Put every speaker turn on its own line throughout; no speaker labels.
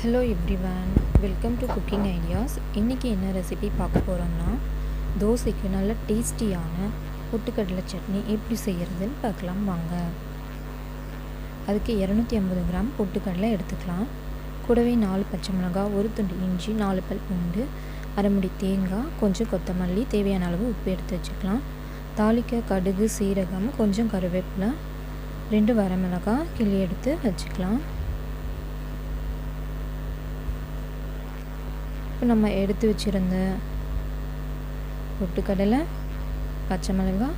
Hello everyone, welcome to cooking ideas. இன்றைக்கி என்ன recipe பார்க்க போகிறோம்னா, தோசைக்கு நல்ல டேஸ்டியான பொட்டுக்கடலை சட்னி எப்படி செய்கிறதுன்னு பார்க்கலாம் வாங்க. அதுக்கு 250 கிராம் பொட்டுக்கடலை எடுத்துக்கலாம். கூடவே 4 பச்சை மிளகாய், ஒரு துண்டு இஞ்சி, 4 பல் பூண்டு, அரை முடி தேங்காய், கொஞ்சம் கொத்தமல்லி, தேவையான அளவு உப்பு எடுத்து வச்சுக்கலாம். தாளிக்க கடுகு, சீரகம், கொஞ்சம் கருவேப்பிலை, 2 வரமிளகாய் கிள்ளி எடுத்து வச்சுக்கலாம். இப்போ நம்ம எடுத்து வச்சுருந்த பொட்டுக்கடலை, பச்சை மிளகாய்,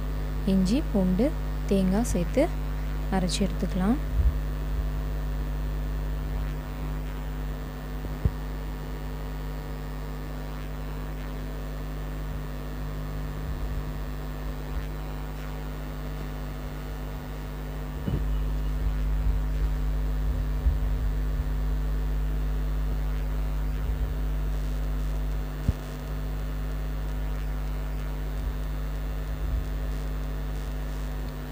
இஞ்சி, பூண்டு, தேங்காய் சேர்த்து அரைச்சி எடுத்துக்கலாம்.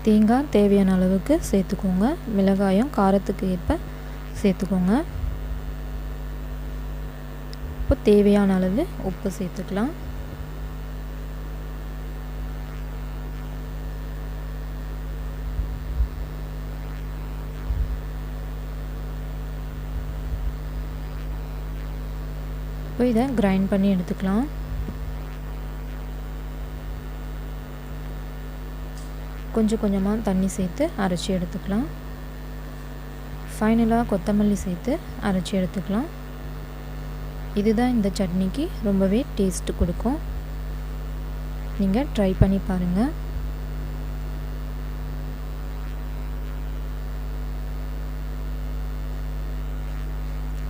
தேங்காய் தேவையான அளவுக்கு சேர்த்துக்கோங்க. மிளகாயும் காரத்துக்கு ஏற்ப சேர்த்துக்கோங்க. இப்போ தேவையான அளவு உப்பு சேர்த்துக்கலாம். இப்போ இதை கிரைண்ட் பண்ணி எடுத்துக்கலாம். கொஞ்சம் கொஞ்சமாக தண்ணி சேர்த்து அரைச்சி எடுத்துக்கலாம். ஃபைனலாக கொத்தமல்லி சேர்த்து அரைச்சி எடுத்துக்கலாம். இதுதான் இந்த சட்னிக்கு ரொம்பவே டேஸ்ட் கொடுக்கும். நீங்கள் ட்ரை பண்ணி பாருங்கள்.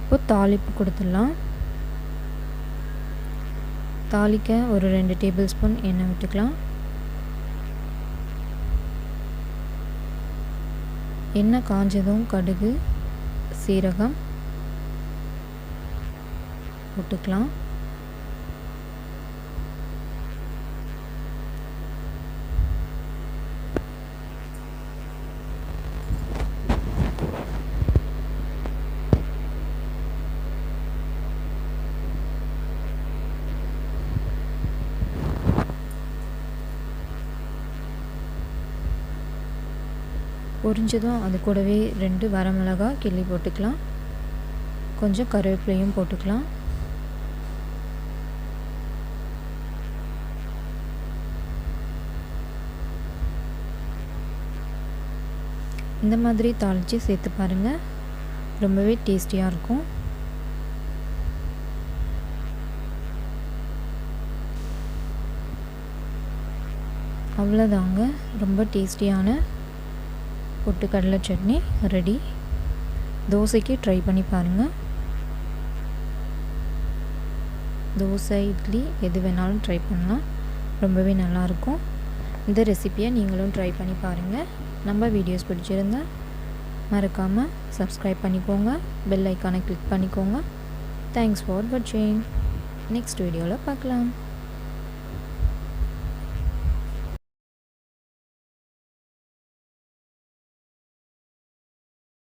இப்போ தாளிப்பு கொடுத்துடலாம். தாளிக்க ஒரு 2 டேபிள் ஸ்பூன் எண்ணெய் விட்டுக்கலாம். எண்ணெய் காஞ்சதும் கடுகு, சீரகம் போட்டுக்கலாம். பொரிஞ்சதும் அது கூடவே 2 வரமிளகாய் கிள்ளி போட்டுக்கலாம். கொஞ்சம் கருவேப்பிலையும் போட்டுக்கலாம். இந்த மாதிரி தாளித்து சேர்த்து பாருங்கள், ரொம்பவே டேஸ்டியாக இருக்கும். அவ்வளோதாங்க, ரொம்ப டேஸ்டியான பொட்டுக்கடலை சட்னி ரெடி. தோசைக்கு ட்ரை பண்ணி பாருங்கள். தோசை, இட்லி எது வேணாலும் ட்ரை பண்ணலாம், ரொம்பவே நல்லாயிருக்கும். இந்த ரெசிப்பியை நீங்களும் ட்ரை பண்ணி பாருங்கள். நம்ம வீடியோஸ் பிடிச்சிருந்தா மறக்காமல் சப்ஸ்கிரைப் பண்ணிக்கோங்க, பெல் ஐக்கானை கிளிக் பண்ணிக்கோங்க. தேங்க்ஸ் ஃபார் வாட்சிங். நெக்ஸ்ட் வீடியோவில் பார்க்கலாம்.